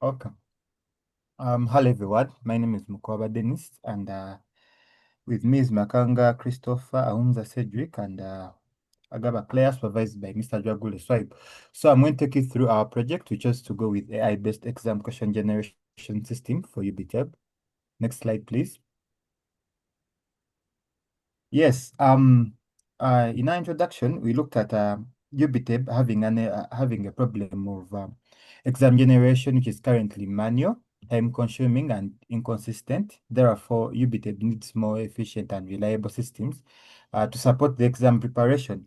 Okay. Hello everyone. My name is Mukwaba Dennis, and with me is Makanga Christopher, Aunza Cedric, and Agaba Claire, supervised by Mr. Jwagule Swipe. So I'm going to take you through our project, which is to go with AI-based exam question generation system for UBTEB. Next slide, please. Yes. In our introduction, we looked at UBTEB having a problem of exam generation, which is currently manual, time-consuming, and inconsistent. Therefore, UBTEB needs more efficient and reliable systems to support the exam preparation.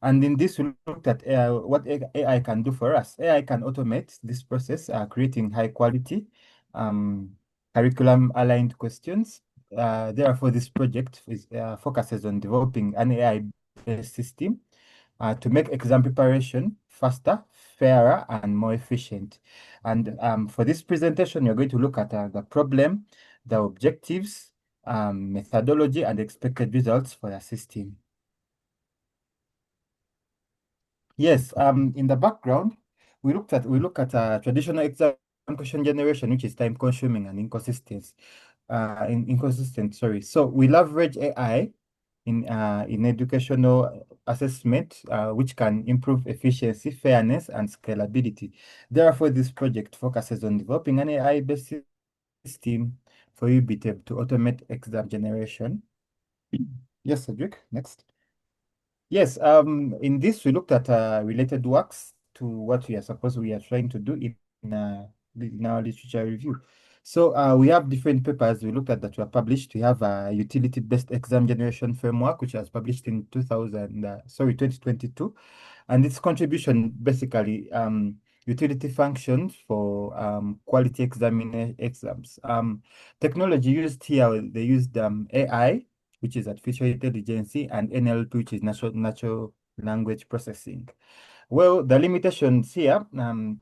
And in this, we looked at what AI can do for us. AI can automate this process, creating high quality um, curriculum aligned questions. Therefore, this project focuses on developing an AI-based system to make exam preparation faster, fairer, and more efficient. And for this presentation, you're going to look at the problem, the objectives, methodology, and expected results for the system. Yes, in the background, we look at traditional exam question generation, which is time consuming and inconsistent. Sorry. So we leverage AI in educational assessment, which can improve efficiency, fairness, and scalability. Therefore, this project focuses on developing an AI-based system for UBTEB to automate exam generation. Yes, Cedric. Next. Yes, in this we looked at related works to what we are trying to do in our literature review. So we have different papers we looked at that were published. We have a utility-based exam generation framework, which was published in 2022, and its contribution basically utility functions for quality exams. Technology used here, they used AI, which is artificial intelligence, and NLP, which is natural language processing. Well, the limitations here, they are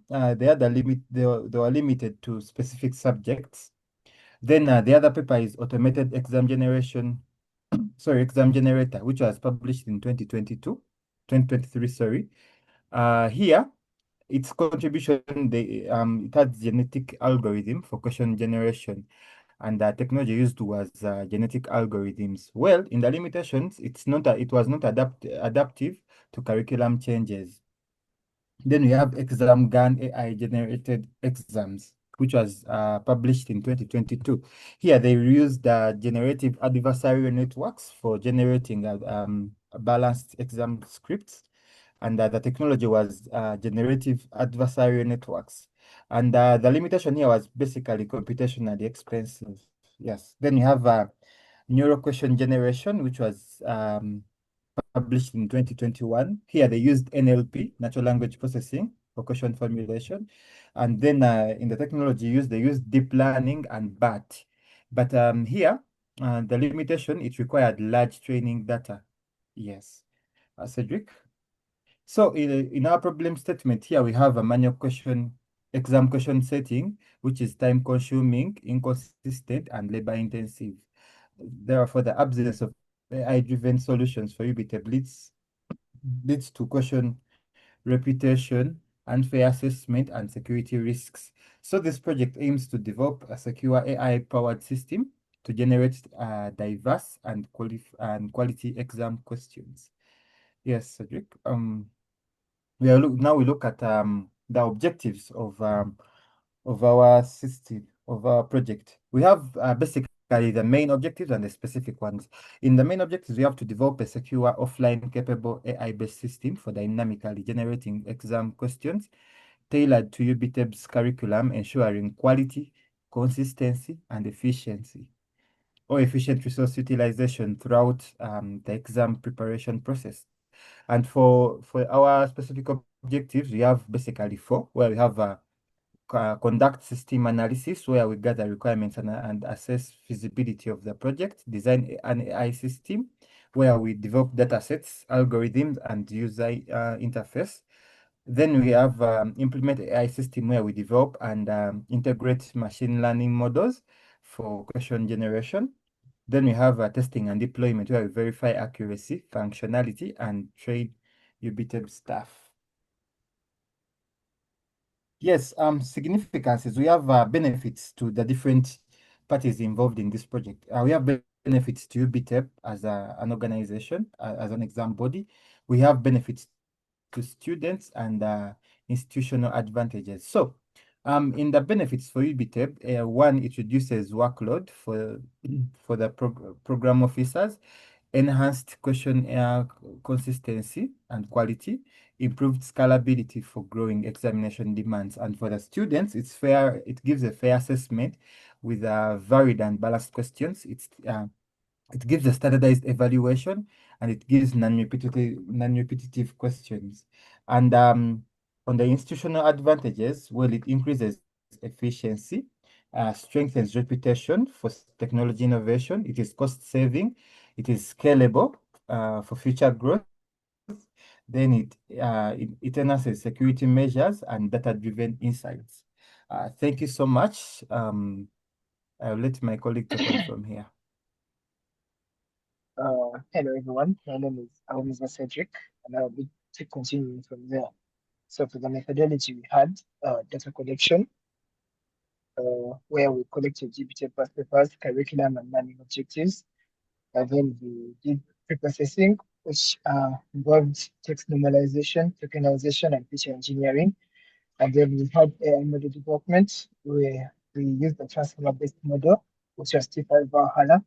they were limited to specific subjects. Then the other paper is automated exam generation, exam generator, which was published in 2023, sorry. Here, its contribution, it had genetic algorithm for question generation, and the technology used was genetic algorithms. Well, in the limitations, it was not adaptive to curriculum changes. Then we have exam gun AI generated exams, which was published in 2022. Here they used generative adversarial networks for generating balanced exam scripts, and the technology was generative adversarial networks. And the limitation here was basically computationally expensive. Yes. Then you have neural question generation, which was published in 2021. Here they used NLP, natural language processing, for question formulation. And then in the technology used, they used deep learning and BAT. But here, the limitation, it required large training data. Yes. Cedric? So in our problem statement here, we have a manual exam question setting, which is time consuming, inconsistent, and labor intensive. Therefore, the absence of AI-driven solutions for UBTEB leads to question reputation, unfair assessment, and security risks. So this project aims to develop a secure AI-powered system to generate diverse and quality exam questions. Yes, Cedric. Now we look at the objectives of our system, of our project. We have basically the main objectives and the specific ones. In the main objectives, we have to develop a secure, offline, capable AI-based system for dynamically generating exam questions tailored to UBTEB's curriculum, ensuring quality, consistency, and efficiency, or efficient resource utilization throughout the exam preparation process. And for our specific objectives, we have basically four, where we have conduct system analysis, where we gather requirements and assess feasibility of the project, design an AI system, where we develop data sets, algorithms, and user interface. Then we have implement AI system, where we develop and integrate machine learning models for question generation. Then we have testing and deployment, where we verify accuracy, functionality, and train UBTEB staff. Yes, significances. We have benefits to the different parties involved in this project. We have benefits to UBTEB as an organization, as an exam body. We have benefits to students and institutional advantages. So, in the benefits for UBTEB, one, it reduces workload for the program officers, enhanced questionnaire consistency and quality, improved scalability for growing examination demands. And for the students, it's fair, it gives a fair assessment with varied and balanced questions. It gives a standardized evaluation and it gives non-repetitive questions. And on the institutional advantages, well, it increases efficiency, strengthens reputation for technology innovation. It is cost saving. It is scalable for future growth. Then it enhances security measures and data-driven insights. Thank you so much. I'll let my colleague take on from here. Hello everyone, my name is Cedric, and I'll be continuing from there. So for the methodology, we had data collection, where we collected GPT past papers, curriculum, and learning objectives. And then we did preprocessing, which involved text normalization, tokenization, and feature engineering. And then we had AI model development, where we used the transformer-based model, which was T5 Valhalla.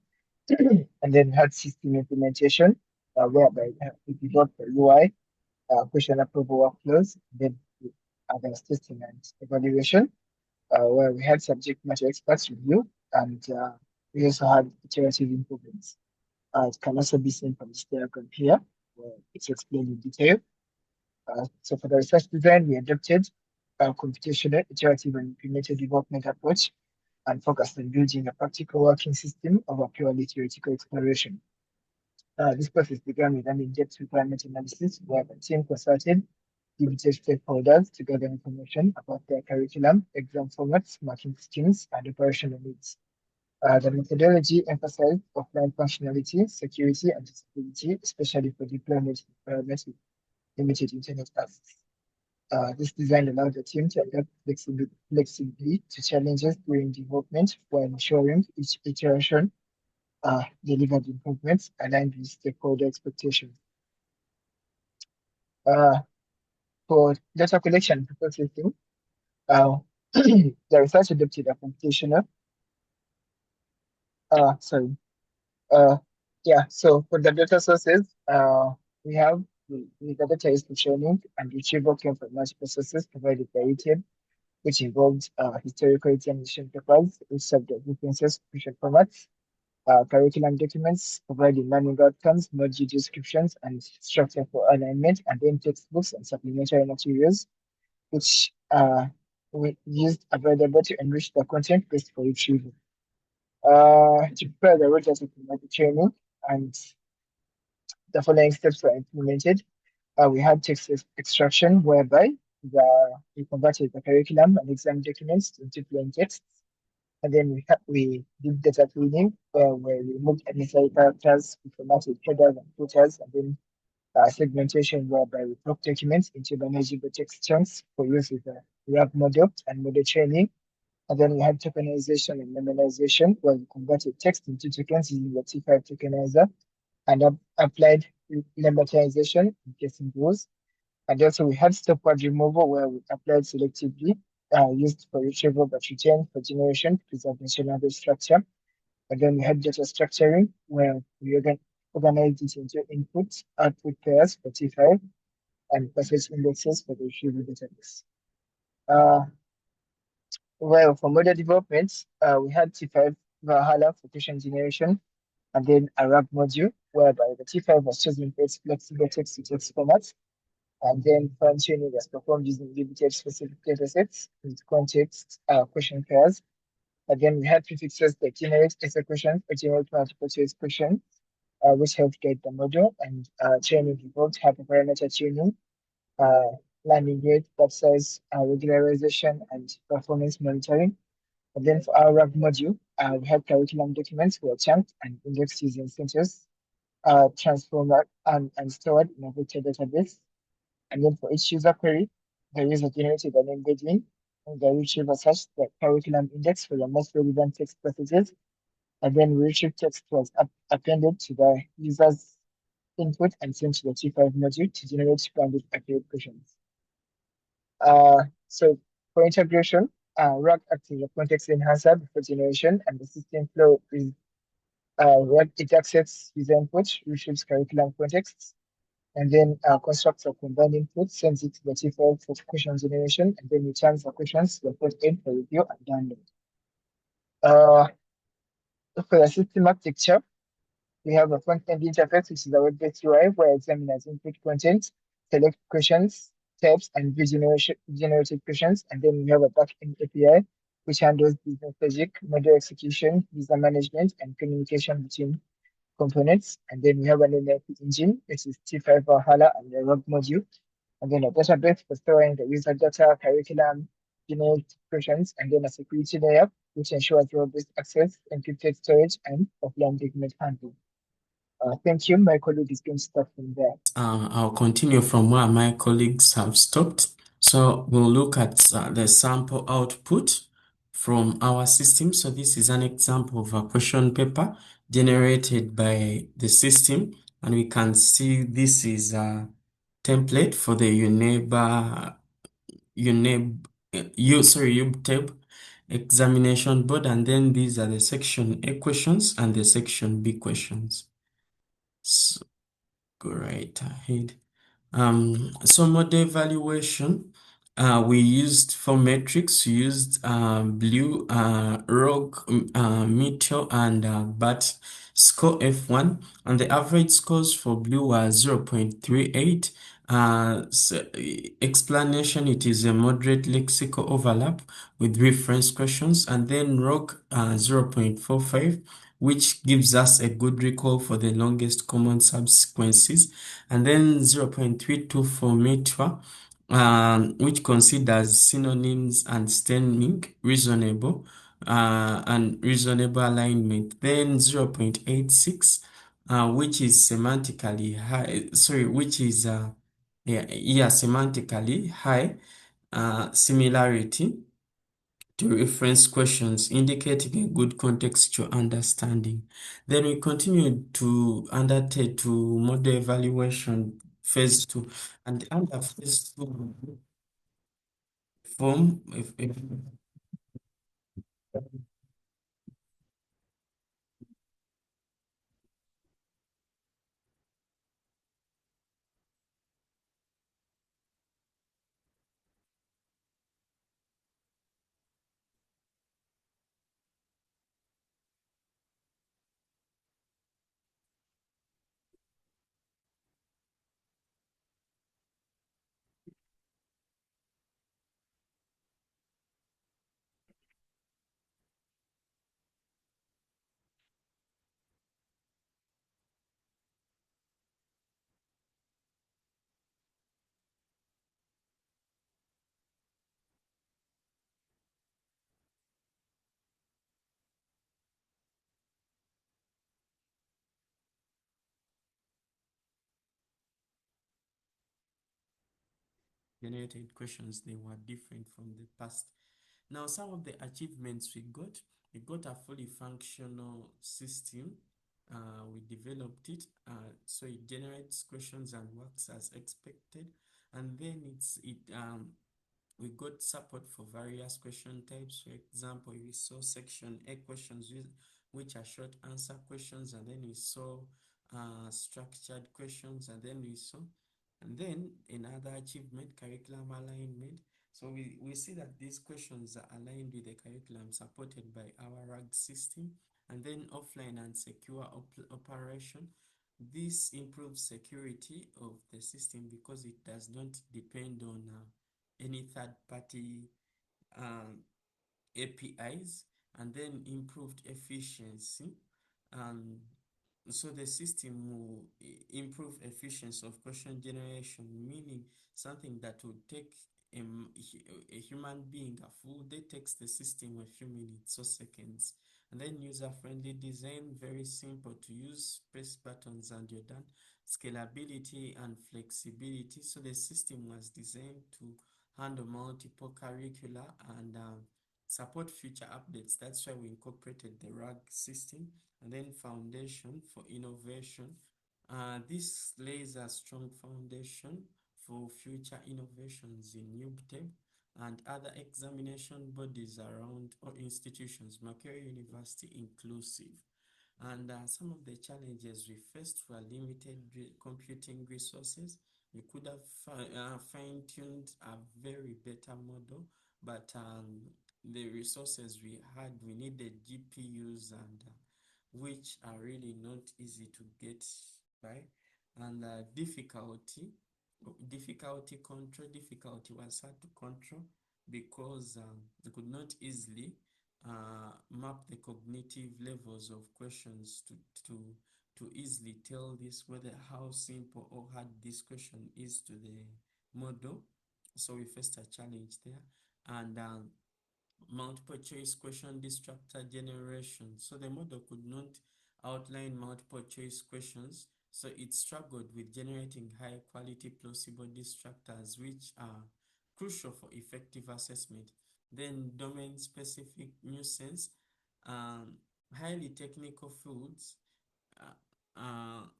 And then we had system implementation, whereby we developed the UI, question approval workflows, then advanced testing and evaluation, where we had subject matter experts review, and we also had iterative improvements. It can also be seen from this diagram here, where it's explained in detail. So for the research design, we adopted a computational, iterative, and implemented development approach and focused on building a practical working system over purely theoretical exploration. This process began with an in-depth requirement analysis where the team consulted UBT stakeholders to gather information about their curriculum, exam formats, marking schemes, and operational needs. The methodology emphasized offline functionality, security, and accessibility, especially for deployment environments with limited internet access. This design allowed the team to adapt flexibly to challenges during development while ensuring each iteration delivered improvements aligned with stakeholder expectations. Uh, for data collection and processing, uh, the research adopted a computational, sorry, uh, yeah, so for the data sources, we have the data is for training and retrieval came from multiple sources provided by UTEB, which involved historical examination papers, which served as references, question formats, curriculum documents providing learning outcomes, module descriptions, and structure for alignment, and then textbooks and supplementary materials, which we used available to enrich the content based for retrieval. To prepare the road data for the training, and the following steps were implemented. We had text extraction, whereby we converted the curriculum and exam documents into plain text. And then we did data cleaning, where we removed unnecessary characters, we formatted headers and footers, and then segmentation, whereby we broke documents into manageable text chunks for use with the RAG model and model training. And then we had tokenization and memorization, where we converted text into tokens using the T5 tokenizer and applied lemmatization in casing rules. And also we had stopward removal, where we applied selectively, used for retrieval but retained for generation to preserve national structure. And then we had data structuring, where we organized it into input, output pairs for T5 and passage indexes for the retrieval database. Well, for model development, we had T5 Valhalla for question generation, and then a RAG module, whereby the T5 was chosen for its flexible text-to-text format, and then fine-tuning was performed using limited specific datasets with context question pairs. Again, we had prefixes that generate essay questions or generate multiple choice questions, which helped guide the model, and training involved hyperparameter tuning, uh, learning rate, batch size, regularization, and performance monitoring. And then for our RAG module, we had curriculum documents were chunked and indexed using centers, transformed and stored in a vector database. And then for each user query, the user generated an embedding And the retrieval search the curriculum index for the most relevant text passages, and then retrieve text was appended to the user's input and sent to the T5 module to generate rounded accurate questions. So for integration, RAG acts as a context enhancer before generation, and the system flow is RAG, it accepts user input, retrieves curriculum contexts, and then constructs a combined input, sends it to the T5 for question generation, and then returns the questions to the front end for review and download. Uh, for the system architecture, we have a front-end interface, which is a web-based UI where examiners input content, select questions, types, and view generated questions. And then we have a back-end API, which handles business logic, model execution, user management, and communication between components. And then we have an NLP engine, which is T5 Valhalla and the ROG module. And then a database for storing the user data, curriculum, generate questions, and then a security layer, which ensures robust access, encrypted storage, and offline document handling. Thank you. My colleague is going to start from there. I'll continue from where my colleagues have stopped. So we'll look at the sample output from our system. So this is an example of a question paper generated by the system. And we can see this is a template for the UBTEB examination board. And then these are the section A questions and the section B questions. So go right ahead. So model evaluation, we used for metrics, we used Blue, Rogue, Meteor, and BAT score F1, and the average scores for Blue were 0.38. So explanation, it is a moderate lexical overlap with reference questions, and then Rogue 0.45, which gives us a good recall for the longest common subsequences, and then 0.32 for Meteor, which considers synonyms and stemming reasonable and reasonable alignment. Then 0.86, which is semantically high, which is semantically high similarity to reference questions, indicating a good contextual understanding. Then we continue to undertake to model evaluation phase 2. And under phase 2, form if generated questions, they were different from the past. Now, some of the achievements we got a fully functional system. We developed it, so it generates questions and works as expected. And then we got support for various question types. For example, we saw section A questions which are short answer questions, and then we saw structured questions, and then another achievement, curriculum alignment. So we see that these questions are aligned with the curriculum supported by our RAG system, and then offline and secure operation. This improves security of the system because it does not depend on any third-party APIs, and then improved efficiency. So the system will improve efficiency of question generation, meaning something that would take a human being a full day takes the system a few minutes or seconds. And then user-friendly design, very simple to use, press buttons and you're done. Scalability and flexibility. So the system was designed to handle multiple curricula, and support future updates. That's why we incorporated the RAG system. And then foundation for innovation. This lays a strong foundation for future innovations in UBTEB and other examination bodies around or institutions, Makerere University inclusive. And some of the challenges we faced were limited computing resources. We could have fine-tuned a very better model, but the resources we had, we needed GPUs, and which are really not easy to get by. And difficulty was hard to control because we could not easily map the cognitive levels of questions to easily tell this whether how simple or hard this question is to the model. So we faced a challenge there. And multiple choice question destructor generation. So the model could not outline multiple choice questions, so it struggled with generating high quality plausible destructors, which are crucial for effective assessment. Then domain specific nuisance, highly technical fields.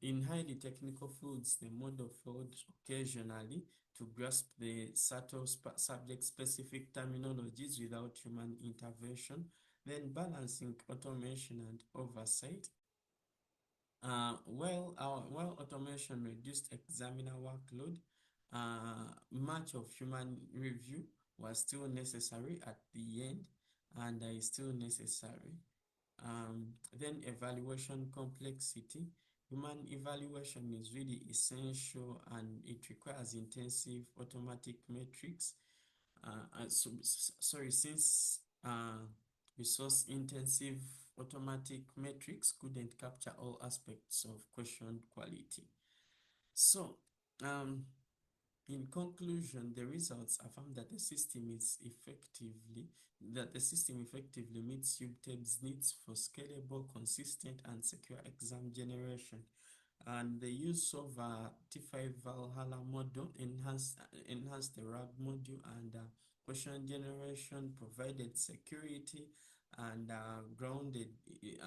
In highly technical fields, the model failed occasionally to grasp the subtle subject-specific terminologies without human intervention. Then balancing automation and oversight. While automation reduced examiner workload, much of human review was still necessary at the end, and is still necessary. Then evaluation complexity. Human evaluation is really essential, and it requires intensive automatic metrics. Since resource-intensive automatic metrics couldn't capture all aspects of question quality. So, in conclusion, the results affirm that the system effectively meets UBTEB's needs for scalable, consistent, and secure exam generation. And the use of T5 Valhalla model enhanced the RAG module, and question generation provided security and grounded,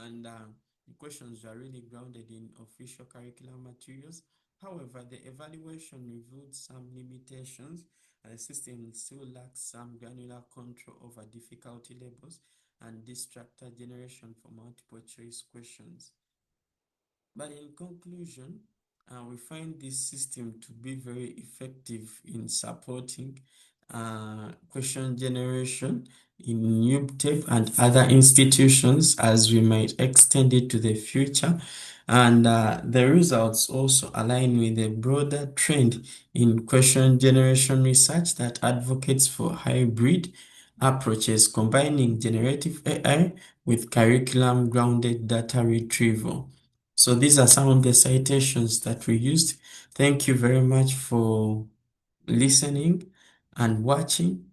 and the questions are really grounded in official curriculum materials. However, the evaluation revealed some limitations, and the system still lacks some granular control over difficulty levels and destructor generation for multiple choice questions. But in conclusion, we find this system to be very effective in supporting question generation in UBTEB and other institutions, as we might extend it to the future. And the results also align with a broader trend in question generation research that advocates for hybrid approaches combining generative AI with curriculum-grounded data retrieval. So these are some of the citations that we used. Thank you very much for listening and watching.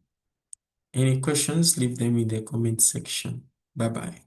Any questions, leave them in the comment section. Bye-bye.